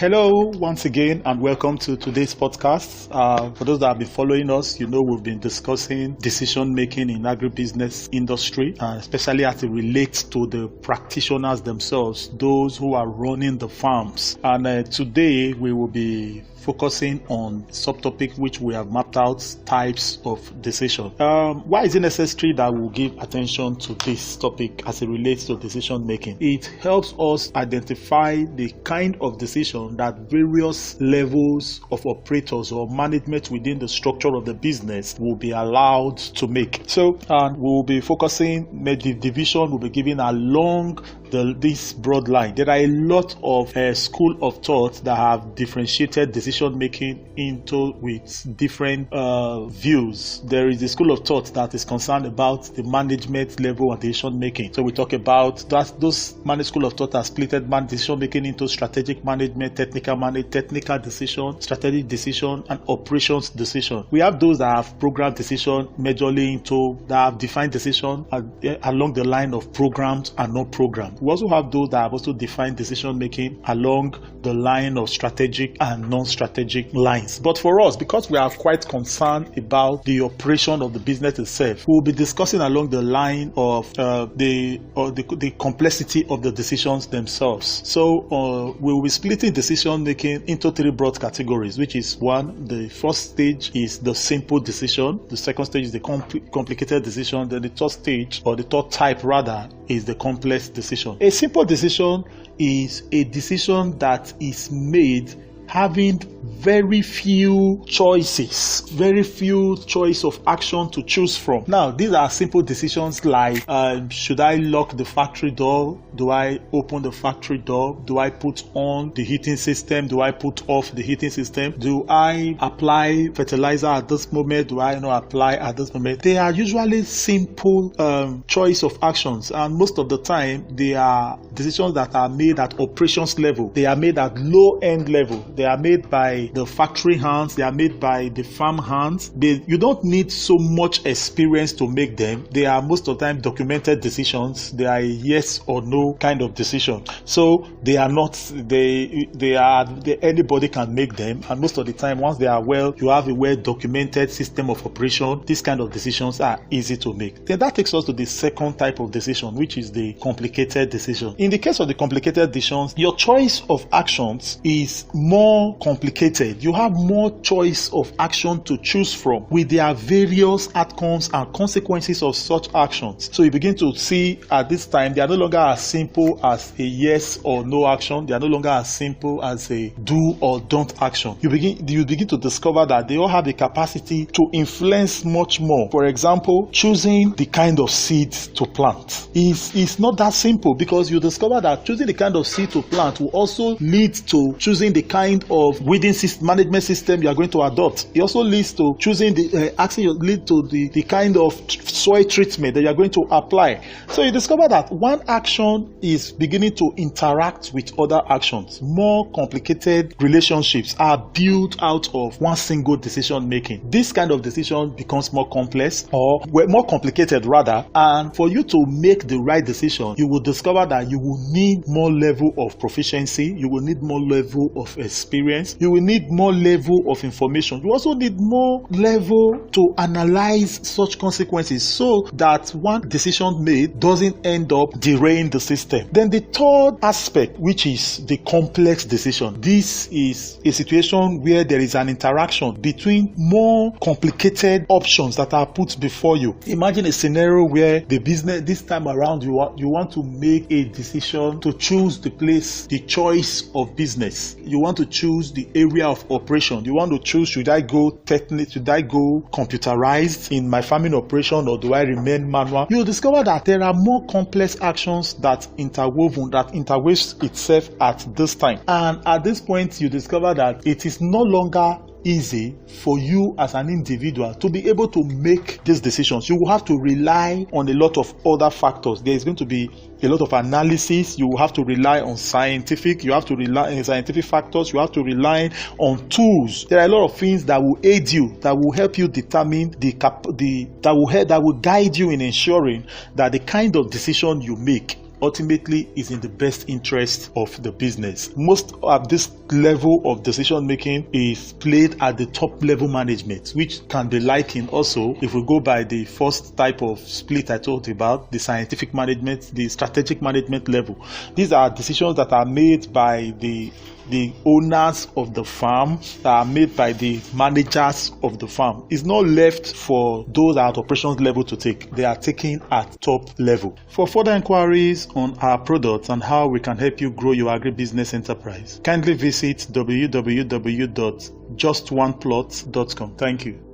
Hello, once again, and welcome to today's podcast. For those that have been following us, you know we've been discussing decision-making in agribusiness industry, especially as it relates to the practitioners themselves, those who are running the farms. And today we will be focusing on subtopic which we have mapped out, types of decision. Why is it necessary that we give attention to this topic as it relates to decision making? It helps us identify the kind of decision that various levels of operators or management within the structure of the business will be allowed to make. So we will be focusing, the division will be given along this broad line. There are a lot of school of thought that have differentiated decision making into with different views. There is a school of thought that is concerned about the management level of decision making. So we talk about those school of thought are splitted decision making into strategic management, technical decision, strategic decision, and operations decision. We have those that have program decision majorly into that have defined decision along the line of programmed and not programmed. We also have those that have also defined decision making along the line of strategic and non-strategic lines. But for us, because we are quite concerned about the operation of the business itself, we will be discussing along the line of the complexity of the decisions themselves. So we will be splitting decision making into three broad categories, which is one, the first stage is the simple decision, the second stage is the complicated decision, then the third stage, or the third type rather, is the complex decision. A simple decision is a decision that is made having very few choices of action to choose from. Now, these are simple decisions like, should I lock the factory door? Do I open the factory door? Do I put on the heating system? Do I put off the heating system? Do I apply fertilizer at this moment? Do I not apply at this moment? They are usually simple choice of actions, and most of the time they are decisions that are made at operations level. They are made at low end level. They are made by the factory hands. They are made by the farm hands. You don't need so much experience to make them. They are most of the time documented decisions. They are a yes or no kind of decision. So they are not. Anybody can make them. And most of the time, once they are you have a well documented system of operation. These kind of decisions are easy to make. Then that takes us to the second type of decision, which is the complicated decision. In the case of the complicated decisions, your choice of actions is more complicated. You have more choice of action to choose from with their various outcomes and consequences of such actions. So you begin to see at this time they are no longer as simple as a yes or no action. They are no longer as simple as a do or don't action. You begin to discover that they all have the capacity to influence much more. For example, choosing the kind of seeds to plant is not that simple, because you discover that choosing the kind of seed to plant will also lead to choosing the kind of weeding management system you are going to adopt. It also leads to choosing the kind of soil treatment that you are going to apply. So you discover that one action is beginning to interact with other actions. More complicated relationships are built out of one single decision making. This kind of decision becomes more complex, or more complicated rather, and for you to make the right decision, you will discover that you will need more level of proficiency, you will need more level of experience, you will need more level of information. You also need more level to analyze such consequences so that one decision made doesn't end up derailing the system. Then the third aspect, which is the complex decision. This is a situation where there is an interaction between more complicated options that are put before you. Imagine a scenario where the business, this time around, you want to make a decision to choose the choice of business. You want to choose the area of operation. You want to choose, should I go computerized in my farming operation, or do I remain manual? You will discover that there are more complex actions that interweaves itself at this time. And at this point, you discover that it is no longer easy for you as an individual to be able to make these decisions. You will have to rely on a lot of other factors. There is going to be a lot of analysis. You will have to rely on scientific factors. You have to rely on tools. There are a lot of things that will aid you, that will help you determine that will guide you in ensuring that the kind of decision you make ultimately is in the best interest of the business. Most of this level of decision making is played at the top level management, which can be likened also, if we go by the first type of split I talked about, the scientific management, the strategic management level. These are decisions that are made by the owners of the farm, that are made by the managers of the farm. It's not left for those at operations level to take. They are taken at top level. For further inquiries on our products and how we can help you grow your agribusiness enterprise, kindly visit www.justoneplot.com. Thank you.